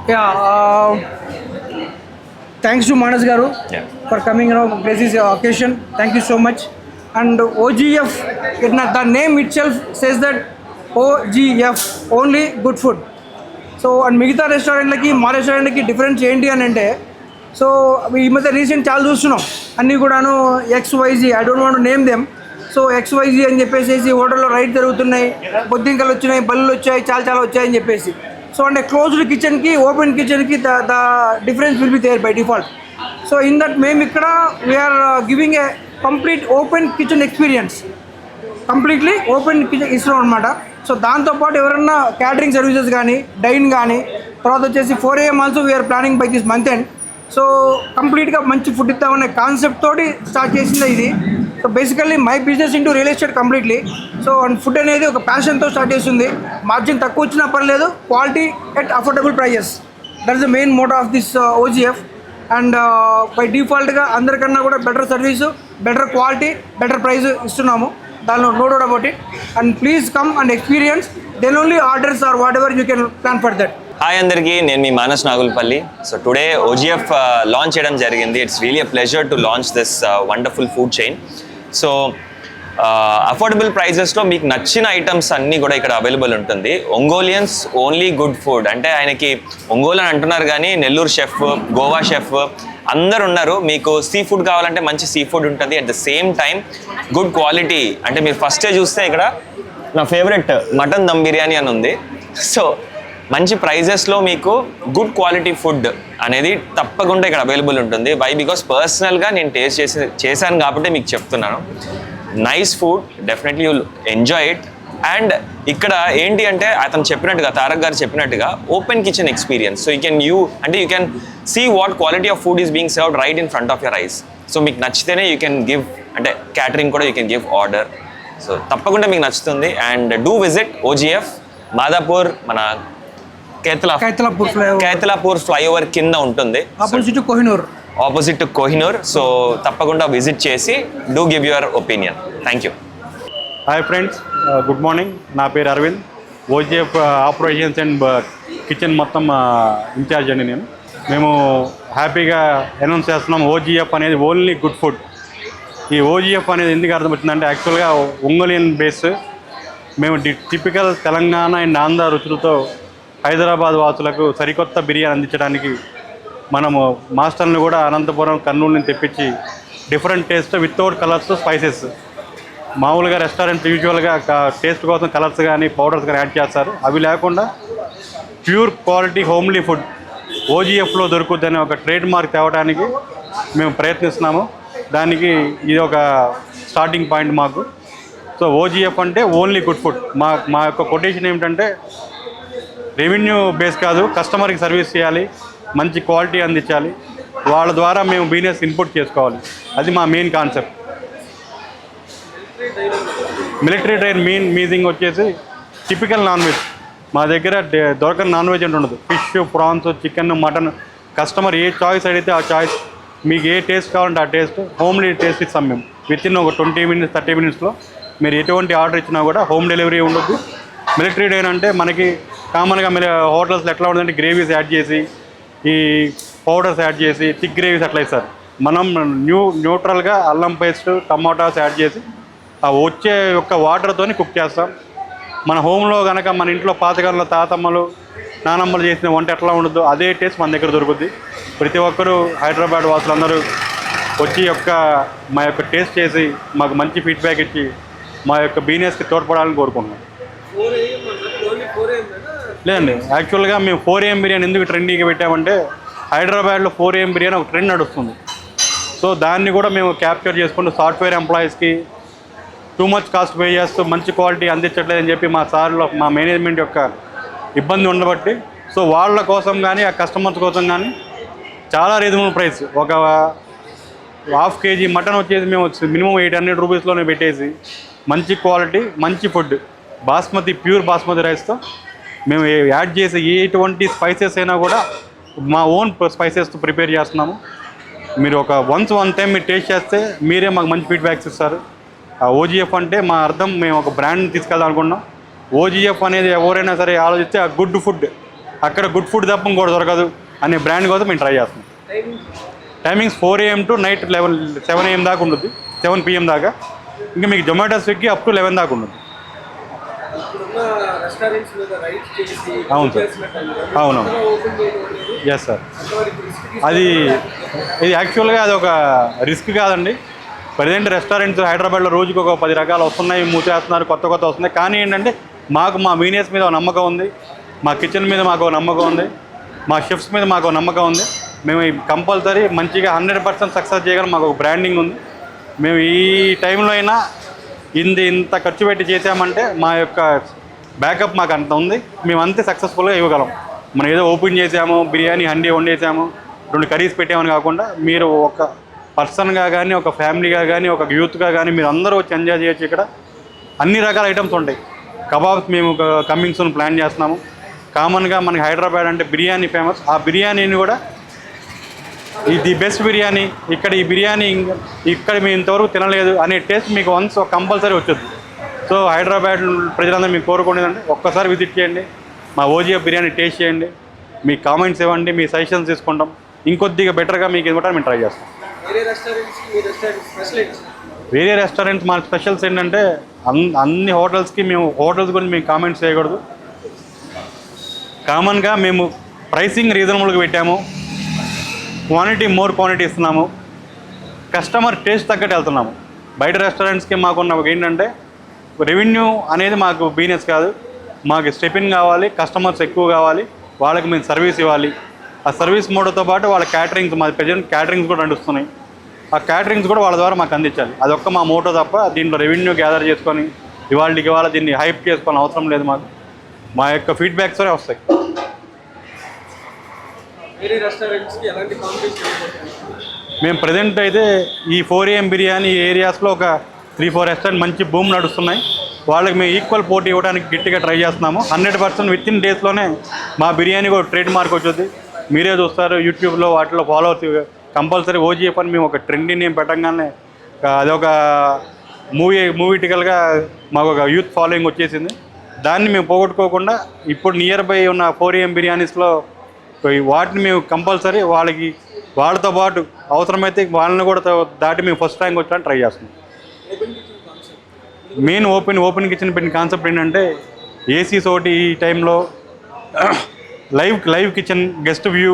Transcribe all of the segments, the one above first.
Yeah, thanks to Manas Garu for coming around. This is your occasion. Thank you so much. And OGF, the name itself says that OGF, only good food. So and మిగతా రెస్టారెంట్లకి మా రెస్టారెంట్కి difference ఏంటి అని అంటే, so ఈ మధ్య recent చాలా చూస్తున్నాం అన్నీ కూడాను XYZ, I don't want name them. So XYZ అని చెప్పేసి హోటల్లో రైట్ జరుగుతున్నాయి, బొద్దింకలు వచ్చినాయి, బల్లులు వచ్చాయి, చాలా వచ్చాయని చెప్పేసి. సో అంటే క్లోజ్డ్ కిచెన్కి ఓపెన్ కిచెన్కి the difference will be there by default. So in that మేము ఇక్కడ we are giving a complete open kitchen experience, completely open kitchen ఇస్తున్నాం అనమాట. సో దాంతోపాటు ఎవరన్నా క్యాటరింగ్ సర్వీసెస్ కానీ, డైన్ కానీ, తర్వాత వచ్చేసి 4 AM also we are planning by this month end. So కంప్లీట్గా మంచి ఫుడ్ ఇద్దామనే కాన్సెప్ట్ తోటి స్టార్ట్ చేసింది ఇది. So basically my business into real estate completely. So and food అనేది ఒక ప్యాషన్తో స్టార్ట్ చేస్తుంది. మార్జిన్ తక్కువ వచ్చినా పర్లేదు, quality at affordable prices, that is the main motto of this OGF. And by డిఫాల్ట్గా అందరికన్నా కూడా better service, better quality, better price ఇస్తున్నాము, దానిలో no doubt about it. And please come and experience, then only orders are whatever you can plan for that. Hi అందరికీ, నేను మీ Manas Nagulpalli. So today OGF launch చేయడం జరిగింది. It's really a pleasure to launch this wonderful food chain. So affordable ప్రైజెస్లో మీకు నచ్చిన items అన్నీ కూడా ఇక్కడ అవైలబుల్ ఉంటుంది. ఒంగోలియన్స్ ఓన్లీ గుడ్ ఫుడ్ అంటే ఆయనకి ఒంగోలు అని అంటున్నారు కానీ నెల్లూరు షెఫ్, గోవా షెఫ్ అందరు ఉన్నారు. మీకు సీ ఫుడ్ కావాలంటే మంచి సీ ఫుడ్ ఉంటుంది. At the same time good quality, అంటే మీరు ఫస్టే చూస్తే ఇక్కడ నా ఫేవరెట్ మటన్ దమ్ బిర్యానీ అని ఉంది. సో మంచి ప్రైజెస్లో మీకు గుడ్ క్వాలిటీ ఫుడ్ అనేది తప్పకుండా ఇక్కడ అవైలబుల్ ఉంటుంది. వై బికాస్ పర్సనల్గా నేను టేస్ట్ చేశాను కాబట్టి మీకు చెప్తున్నాను. Nice food, definitely you'll enjoy it. And ఇక్కడ ఏంటి అంటే అతను చెప్పినట్టుగా, తారక్ గారు చెప్పినట్టుగా open kitchen experience. So you can see what quality of food is being served right in front of your eyes. So మీకు నచ్చితేనే యూ కెన్ గివ్, అంటే క్యాటరింగ్ కూడా you can give order. So తప్పకుండా మీకు నచ్చుతుంది. And do visit OGF, Madhapur, మన Kaithalapur flyover కింద ఉంటుంది, ఆపోజిట్ టు కోహినూర్. సో తప్పకుండా విజిట్ చేసి do give your opinion. Thank you. Hi friends, good morning. నా పేరు Arvind. OGF operations and kitchen మొత్తం ఇన్ఛార్జ్ అండి నేను. మేము హ్యాపీగా అనౌన్స్ చేస్తున్నాం OGF అనేది ఓన్లీ గుడ్ ఫుడ్. ఈ OGF అనేది ఎందుకు అర్థమవుతుందంటే యాక్చువల్గా ఒంగోలియన్ బేస్. మేము టిపికల్ తెలంగాణ అండ్ ఆంధ్ర రుచులతో హైదరాబాద్ వాసులకు సరికొత్త బిర్యానీ అందించడానికి మనము మాస్టర్ని కూడా అనంతపురం, కర్నూలు నుంచి తెప్పించి different taste without colours, spices. మామూలుగా రెస్టారెంట్ యూజువల్గా టేస్ట్ కోసం కలర్స్ కానీ పౌడర్స్ కానీ యాడ్ చేస్తారు. అవి లేకుండా ప్యూర్ క్వాలిటీ హోమ్లీ ఫుడ్ OGFలో దొరుకుతుందని ఒక ట్రేడ్ మార్క్ తేవడానికి మేము ప్రయత్నిస్తున్నాము. దానికి ఇది ఒక స్టార్టింగ్ పాయింట్ మాకు. సో OGF అంటే ఓన్లీ గుడ్ ఫుడ్. మా యొక్క కొటేషన్ ఏమిటంటే రెవెన్యూ బేస్ కాదు, కస్టమర్కి సర్వీస్ చేయాలి, మంచి క్వాలిటీ అందించాలి, వాళ్ళ ద్వారా మేము బిజినెస్ ఇన్పుట్ చేసుకోవాలి. అది మా మెయిన్ కాన్సెప్ట్. మిలిటరీ ట్రైన్ మీజింగ్ వచ్చేసి టిపికల్ నాన్ వెజ్. మా దగ్గర దొరకని నాన్ వెజ్ అంటే ఉండదు. Fish, prawns, chicken, mutton. Customer a choice అడిగితే ఆ చాయిస్, మీకు ఏ టేస్ట్ కావాలంటే ఆ టేస్ట్, హోమ్లీ టేస్ట్ ఇస్తాం మేము. వితిన్ ఒక 20 minutes 30 minutesలో మీరు ఎటువంటి ఆర్డర్ ఇచ్చినా కూడా హోమ్ డెలివరీ ఉండదు. మిలిటరీ ట్రైన్ అంటే మనకి కామన్గా మీరు హోటల్స్లో ఎట్లా ఉంటుందంటే గ్రేవీస్ యాడ్ చేసి, ఈ పౌడర్స్ యాడ్ చేసి థిక్ గ్రేవీస్ అట్లా ఇస్తారు. మనం న్యూట్రల్గా అల్లం పేస్ట్, టమాటాస్ యాడ్ చేసి ఆ వచ్చే యొక్క వాటర్తోని కుక్ చేస్తాం. మన హోమ్లో కనుక మన ఇంట్లో పాతకాలంలో తాతమ్మలు, నానమ్మలు చేసిన వంట ఎట్లా ఉండదు అదే టేస్ట్ మన దగ్గర దొరుకుద్ది. ప్రతి ఒక్కరూ హైదరాబాద్ వాసులందరూ వచ్చి మా యొక్క టేస్ట్ చేసి మాకు మంచి ఫీడ్బ్యాక్ ఇచ్చి మా యొక్క బిజినెస్కి తోడ్పడాలని కోరుకుంటున్నాం. లేదండి, యాక్చువల్గా మేము 4 AM బిర్యానీ ఎందుకు ట్రెండీగా పెట్టామంటే హైదరాబాద్లో 4 AM బిర్యానీ ఒక ట్రెండ్ నడుస్తుంది. సో దాన్ని కూడా మేము క్యాప్చర్ చేసుకుంటూ సాఫ్ట్వేర్ ఎంప్లాయీస్కి టూ మచ్ కాస్ట్ పే చేస్తూ మంచి క్వాలిటీ అందించట్లేదని చెప్పి మా మేనేజ్మెంట్ యొక్క ఇబ్బంది ఉండబట్టి, సో వాళ్ళ కోసం కానీ ఆ కస్టమర్స్ కోసం కానీ చాలా రీజనబుల్ ప్రైస్. ఒక 1/2 kg మటన్ వచ్చేసి మేము మినిమం 800 రూపీస్లోనే పెట్టేసి మంచి క్వాలిటీ, మంచి ఫుడ్, ప్యూర్ బాస్మతి రైస్తో మేము యాడ్ చేసి ఎటువంటి స్పైసెస్ అయినా కూడా మా ఓన్ స్పైసెస్తో ప్రిపేర్ చేస్తున్నాము. మీరు వన్ టైం మీరు టేస్ట్ చేస్తే మీరే మాకు మంచి ఫీడ్బ్యాక్స్ ఇస్తారు. OGF అంటే మా అర్థం, మేము ఒక బ్రాండ్ని తీసుకెళ్దాం అనుకున్నాం. OGF అనేది ఎవరైనా సరే ఆలోచిస్తే ఆ గుడ్ ఫుడ్, అక్కడ గుడ్ ఫుడ్ తప్ప ఇంకోటి దొరకదు అనే బ్రాండ్ కోసం మేము ట్రై చేస్తున్నాం. Timings 4 AM to night 7 AM దాకా ఉంటుంది, 7 PM దాకా. ఇంకా మీకు జొమాటో స్విగ్గీ అప్ టు 11 దాకా ఉంటుంది. అవును సార్, అవునవును, ఎస్ సార్. ఇది యాక్చువల్గా అది ఒక రిస్క్ కాదండి. ప్రజెంట్ రెస్టారెంట్స్ హైదరాబాద్లో రోజుకి ఒక 10 రకాలు వస్తున్నాయి, మూసేస్తున్నారు, కొత్త వస్తున్నాయి. కానీ ఏంటంటే మాకు మా మీనియర్స్ మీద ఒక నమ్మకం ఉంది, మా కిచెన్ మీద మాకు ఒక నమ్మకం ఉంది, మా షెఫ్స్ మీద మాకు ఒక నమ్మకం ఉంది. మేము కంపల్సరీ మంచిగా 100% సక్సెస్ చేయగలం. మాకు ఒక బ్రాండింగ్ ఉంది. మేము ఈ టైంలో అయినా ఇంత ఖర్చు పెట్టి చేసామంటే మా యొక్క బ్యాకప్ మాకు అంత ఉంది. మేము అంతే సక్సెస్ఫుల్గా ఇవ్వగలం. మనం ఏదో ఓపెన్ చేసాము, బిర్యానీ హండీ వండేసాము, 2 కర్రీస్ పెట్టామని కాకుండా మీరు ఒక పర్సన్గా కానీ, ఒక ఫ్యామిలీగా కానీ, ఒక యూత్గా కానీ మీరు అందరూ వచ్చి ఎంజాయ్ చేయొచ్చు. ఇక్కడ అన్ని రకాల ఐటమ్స్ ఉంటాయి. కబాబ్స్ మేము కమింగ్ సూన్ ప్లాన్ చేస్తున్నాము. కామన్గా మనకి హైదరాబాద్ అంటే బిర్యానీ ఫేమస్. ఆ బిర్యానీని కూడా ఇది బెస్ట్ బిర్యానీ, ఇక్కడ ఈ బిర్యానీ ఇక్కడ మేము ఇంతవరకు తినలేదు అనే టేస్ట్ మీకు వన్స్ కంపల్సరీ వచ్చుద్ది. సో హైదరాబాద్ ప్రజలందరూ మీకు కోరుకునేదంటే ఒక్కసారి విజిట్ చేయండి, మా ఓజీఎఫ్ బిర్యానీ టేస్ట్ చేయండి, మీ కామెంట్స్ ఇవ్వండి, మీ సజెషన్స్ తీసుకుంటాం. ఇంకొద్దిగా బెటర్గా మీకు ఇవ్వడానికి మేము ట్రై చేస్తాం. వేరే రెస్టారెంట్స్ మన స్పెషల్స్ ఏంటంటే అన్ని హోటల్స్కి మేము హోటల్స్ గురించి మేము కామెంట్స్ చేయకూడదు. కామన్గా మేము ప్రైసింగ్ రీజనబుల్గా పెట్టాము, క్వాంటిటీ మోర్ క్వాంటిటీ ఇస్తున్నాము, కస్టమర్ టేస్ట్ తగ్గట్టు వెళ్తున్నాము. బయట రెస్టారెంట్స్కి మాకున్న ఏంటంటే రెవెన్యూ అనేది మాకు బిజినెస్ కాదు, మాకు స్టెపిన్ కావాలి, కస్టమర్స్ ఎక్కువ కావాలి, వాళ్ళకి మేము సర్వీస్ ఇవ్వాలి. ఆ సర్వీస్ మోడల్తో పాటు వాళ్ళ క్యాటరింగ్స్, మా ప్రజెంట్ క్యాటరింగ్స్ కూడా నడుస్తున్నాయి. ఆ క్యాటరింగ్స్ కూడా వాళ్ళ ద్వారా మాకు అందించాలి. అదొక్క మా మోటో తప్ప దీంట్లో రెవెన్యూ గ్యాదర్ చేసుకొని ఇవాళ దీన్ని హైప్ చేసుకోవాలని అవసరం లేదు. మాకు మా యొక్క ఫీడ్బ్యాక్స్ వస్తాయి. మేము ప్రజెంట్ అయితే ఈ 4 AM బిర్యానీ ఏరియాస్లో ఒక 3-4 రెస్టారెంట్ మంచి బూమ్ నడుస్తున్నాయి. వాళ్ళకి మేము ఈక్వల్ పోటీ ఇవ్వడానికి గట్టిగా ట్రై చేస్తున్నాము. 100% విత్ ఇన్ డేస్లోనే మా బిర్యానీ కూడా ట్రేడ్ మార్క్ వచ్చుద్ది. మీరే చూస్తారు యూట్యూబ్లో, వాటిలో ఫాలోవర్స్ కంపల్సరీ ఓజీఎఫ్ అని మేము ఒక ట్రెండీ నేమ్ పెట్టంగానే అదొక మూవీటికల్గా మాకు ఒక యూత్ ఫాలోయింగ్ వచ్చేసింది. దాన్ని మేము పోగొట్టుకోకుండా ఇప్పుడు నియర్ బై ఉన్న 4 AM బిర్యానీస్లో వాటిని మేము కంపల్సరీ వాళ్ళతో పాటు అవసరమైతే వాళ్ళని కూడా దాటి మేము ఫస్ట్ ర్యాంక్ వచ్చడానికి ట్రై చేస్తున్నాం. మెయిన్ ఓపెన్ కిచెన్ పెట్టిన కాన్సెప్ట్ ఏంటంటే ఏసీస్ ఒకటి ఈ టైంలో లైవ్ కిచెన్, గెస్ట్ వ్యూ,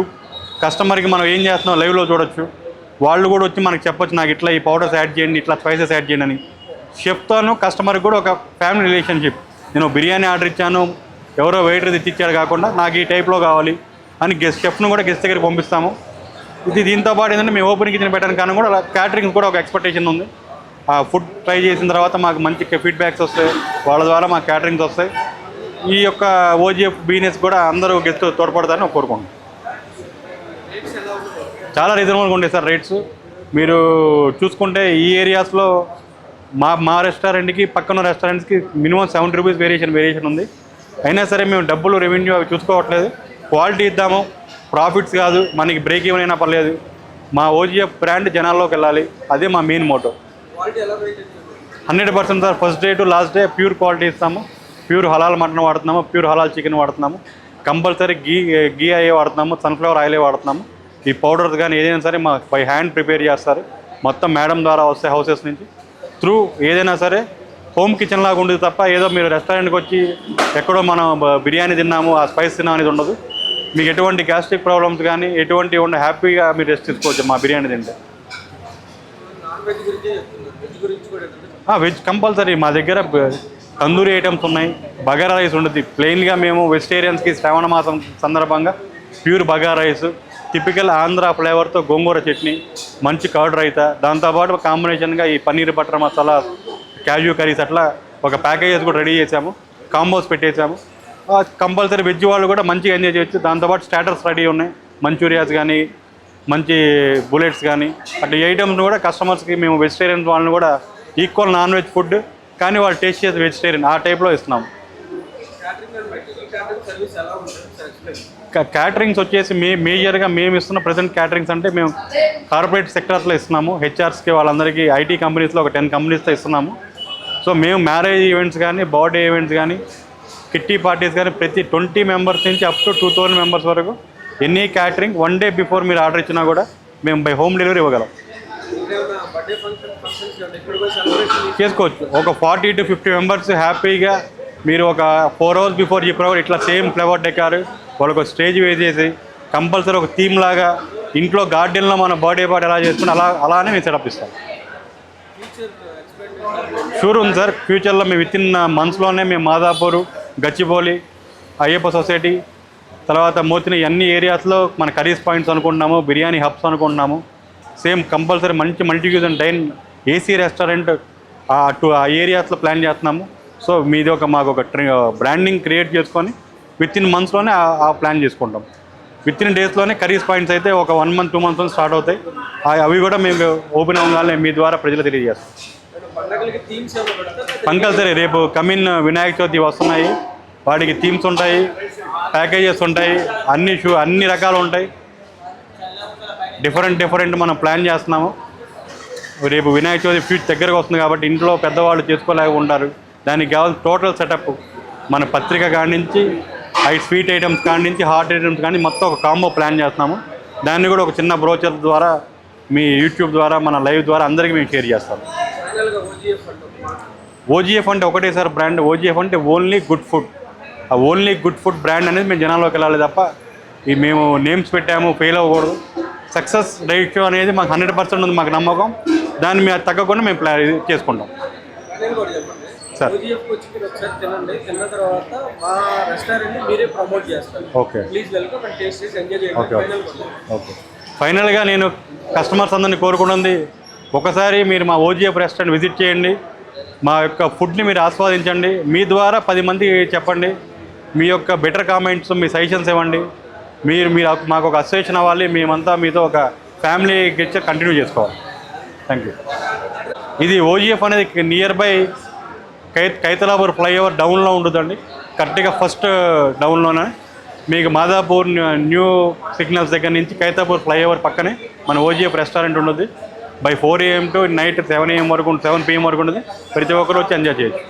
కస్టమర్కి మనం ఏం చేస్తున్నాం లైవ్లో చూడొచ్చు. వాళ్ళు కూడా వచ్చి మనకు చెప్పొచ్చు, నాకు ఇట్లా ఈ పౌడర్స్ యాడ్ చేయండి, ఇట్లా స్పైసెస్ యాడ్ చేయండి అని. షెఫ్తోనూ కస్టమర్కి కూడా ఒక ఫ్యామిలీ రిలేషన్షిప్. నేను బిర్యానీ ఆర్డర్ ఇచ్చాను, ఎవరో వెయిటర్ తెచ్చిచ్చారు కాకుండా నాకు ఈ టైప్లో కావాలి అని షెఫ్ను కూడా గెస్ట్ దగ్గరికి పంపిస్తాము. దీంతో పాటు ఏంటంటే మేము ఓపెన్ కిచెన్ పెట్టడానికి కారణం కూడా క్యాటరింగ్ కూడా ఒక ఎక్స్పెక్టేషన్ ఉంది. ఆ ఫుడ్ ట్రై చేసిన తర్వాత మాకు మంచి ఫీడ్బ్యాక్స్ వస్తాయి, వాళ్ళ ద్వారా మాకు క్యాటరింగ్స్ వస్తాయి. ఈ యొక్క ఓజీఎఫ్ బిజినెస్ కూడా అందరూ గెస్ట్ తోడ్పడతారని కోరుకుంటున్నాం. చాలా రీజనబుల్గా ఉంటాయి సార్ రేట్స్. మీరు చూసుకుంటే ఈ ఏరియాస్లో మా రెస్టారెంట్కి పక్కన రెస్టారెంట్స్కి మినిమం 70 రూపీస్ వేరియేషన్ ఉంది. అయినా సరే మేము డబ్బులు రెవెన్యూ అవి చూసుకోవట్లేదు, క్వాలిటీ ఇద్దాము, ప్రాఫిట్స్ కాదు, మనకి బ్రేక్ ఈవెన్ అయినా పర్లేదు, మా ఓజీఎఫ్ బ్రాండ్ జనాల్లోకి వెళ్ళాలి, అదే మా main motto. 100% sir, first day to last day pure quality ఇస్తాము. ప్యూర్ హలాల్ మటన్ వాడుతున్నాము, ప్యూర్ హలాల్ చికెన్ వాడుతున్నాము, కంపల్సరీ గీ అయ్యే వాడుతున్నాము, సన్ఫ్లవర్ ఆయిలే వాడుతున్నాము. ఈ పౌడర్స్ కానీ ఏదైనా సరే మా బై హ్యాండ్ ప్రిపేర్ చేస్తారు, మొత్తం మేడం ద్వారా వస్తాయి హౌసెస్ నుంచి. త్రూ ఏదైనా సరే హోమ్ కిచెన్ లాగా ఉండదు తప్ప ఏదో మీరు రెస్టారెంట్కి వచ్చి ఎక్కడో మనం బిర్యానీ తిన్నాము, ఆ స్పైస్ తిన్నాం అనేది ఉండదు. మీకు ఎటువంటి గ్యాస్ట్రిక్ ప్రాబ్లమ్స్ కానీ ఎటువంటి ఉండే హ్యాపీగా మీరు రెస్ట్ తీసుకోవచ్చు మా బిర్యానీ తింటే. వెజ్ కంపల్సరీ మా దగ్గర తందూరి ఐటమ్స్ ఉన్నాయి, బగారా రైస్ ఉంటుంది. ప్లెయిన్గా మేము వెజిటేరియన్స్కి శ్రావణ మాసం సందర్భంగా pure bagara rice, typical Andhra ఫ్లేవర్తో గోంగూర చట్నీ, మంచి కర్డ్ రైతా, దాంతోపాటు కాంబినేషన్గా ఈ పన్నీర్ బటర్ మసాలా, క్యాజు కర్రీస్, అట్లా ఒక ప్యాకేజెస్ కూడా రెడీ చేసాము, కాంబోస్ పెట్టేసాము. కంపల్సరీ వెజ్ వాళ్ళు కూడా మంచిగా ఎంజాయ్ చేయొచ్చు. దాంతోపాటు స్టార్టర్స్ రెడీ ఉన్నాయి, మంచూరియాస్ కానీ, మంచి బుల్లెట్స్ కానీ, అట్లా ఈ ఐటమ్స్ కూడా కస్టమర్స్కి మేము వెజిటేరియన్ వాళ్ళని కూడా ఈక్వల్ నాన్ వెజ్ ఫుడ్ కానీ వాళ్ళు టేస్ట్ చేసి వెజిటేరియన్ ఆ టైప్లో ఇస్తున్నాము. క్యాటరింగ్స్ వచ్చేసి మేజర్గా మేము ఇస్తున్న ప్రజెంట్ క్యాటరింగ్స్ అంటే మేము కార్పొరేట్ సెక్టర్స్లో ఇస్తున్నాము. హెచ్ఆర్స్కి వాళ్ళందరికీ ఐటీ కంపెనీస్లో ఒక 10 కంపెనీస్తో ఇస్తున్నాము. సో మేము మ్యారేజ్ ఈవెంట్స్ కానీ, బర్త్డే ఈవెంట్స్ కానీ, కిట్టి పార్టీస్ కానీ ప్రతి 20 మెంబర్స్ నుంచి అప్ టు 2000 మెంబర్స్ వరకు ఎనీ క్యాటరింగ్ 1 డే బిఫోర్ మీరు ఆర్డర్ ఇచ్చినా కూడా మేము బై హోమ్ డెలివరీ ఇవ్వగలం. చేసుకోవచ్చు. ఒక 40 to 50 మెంబర్స్ హ్యాపీగా మీరు ఒక 4 hours బిఫోర్ చెప్పినప్పుడు ఇట్లా సేమ్ ఫ్లేవర్ డెకార్ వాళ్ళకు స్టేజ్ వేసేసి కంపల్సరీ ఒక థీమ్ లాగా ఇంట్లో గార్డెన్లో మన బర్త్డే పార్టీ ఎలా చేసుకుని అలానే మేము సెటప్ ఇస్తాం. షూర్ ఉంది సార్. ఫ్యూచర్లో మేము విత్ ఇన్ మంత్స్లోనే మేము మాదాపూర్, గచ్చిబౌలి, అయ్యప్ప సొసైటీ, తర్వాత మోతిని అన్ని ఏరియాస్లో మన కర్రీస్ పాయింట్స్ అనుకుంటున్నాము, బిర్యానీ హబ్స్ అనుకుంటున్నాము. సేమ్ కంపల్సరీ మంచి multi use and dine AC restaurant ఆ ఏరియాస్లో ప్లాన్ చేస్తున్నాము. సో మీది మాకు ఒక బ్రాండింగ్ క్రియేట్ చేసుకొని విత్ ఇన్ మంత్స్లోనే ఆ ప్లాన్ చేసుకుంటాం. విత్ ఇన్ డేస్లోనే కర్రీస్ పాయింట్స్ అయితే ఒక 1 month 2 months స్టార్ట్ అవుతాయి. అవి కూడా మేము ఓపెన్ అవ్వగానే మీ ద్వారా ప్రజలు తెలియజేస్తాం. కంపల్సరీ రేపు కమిన్ వినాయక చవితి వస్తున్నాయి, వాటికి థీమ్స్ ఉంటాయి, ప్యాకేజెస్ ఉంటాయి, అన్ని రకాలు ఉంటాయి. డిఫరెంట్ మనం ప్లాన్ చేస్తున్నాము. రేపు వినాయక చవితి దగ్గరకు వస్తుంది కాబట్టి ఇంట్లో పెద్దవాళ్ళు చేసుకోలేక ఉంటారు. దానికి కావాల్సిన టోటల్ సెటప్ మన పత్రిక కాడి నుంచి స్వీట్ ఐటమ్స్ కాడి నుంచి హాట్ ఐటమ్స్ కానీ మొత్తం ఒక కాంబో ప్లాన్ చేస్తున్నాము. దాన్ని కూడా ఒక చిన్న బ్రోచర్ ద్వారా మీ యూట్యూబ్ ద్వారా మన లైవ్ ద్వారా అందరికీ మేము షేర్ చేస్తాం. ఓజీఎఫ్ అంటే ఒకటే సార్ బ్రాండ్. ఓజీఎఫ్ అంటే ఓన్లీ గుడ్ ఫుడ్. ఆ ఓన్లీ గుడ్ ఫుడ్ బ్రాండ్ అనేది మేము జనాల్లోకి వెళ్ళాలి తప్ప మేము నేమ్స్ పెట్టాము ఫెయిల్ అవ్వకూడదు. సక్సెస్ రేషియో అనేది మాకు 100% ఉంది, మాకు నమ్మకం. దాన్ని మేము తగ్గకుండా మేము చేసుకుంటాం సార్. Okay okay. ఫైనల్గా నేను కస్టమర్స్ అందరినీ కోరుకుంటుంది, ఒకసారి మీరు మా ఓజీఎఫ్ రెస్టారెంట్ విజిట్ చేయండి, మా యొక్క ఫుడ్ని మీరు ఆస్వాదించండి. మీ ద్వారా 10 మంది చెప్పండి, మీ యొక్క బెటర్ కామెంట్స్, మీ సజెషన్స్ ఇవ్వండి. మీరు మాకు ఒక అసోసియేషన్ అవ్వాలి, మేమంతా మీతో ఒక ఫ్యామిలీ గెచ్చర్ కంటిన్యూ చేసుకోవాలి. Thank you. ఇది ఓజీఎఫ్ అనేది నియర్ బై కైతలాపూర్ ఫ్లైఓవర్ డౌన్లో ఉంటుందండి. కరెక్ట్గా ఫస్ట్ డౌన్లోనే మీకు మాదాపూర్ న్యూ సిగ్నల్స్ దగ్గర నుంచి కైతలాపూర్ ఫ్లైఓవర్ పక్కనే మన ఓజీఎఫ్ రెస్టారెంట్ ఉంటుంది. By 4 AM to night 7 AM వరకు 7 PM వరకు ఉంటుంది. ప్రతి ఒక్కరు వచ్చి ఎంజాయ్ చేయొచ్చు.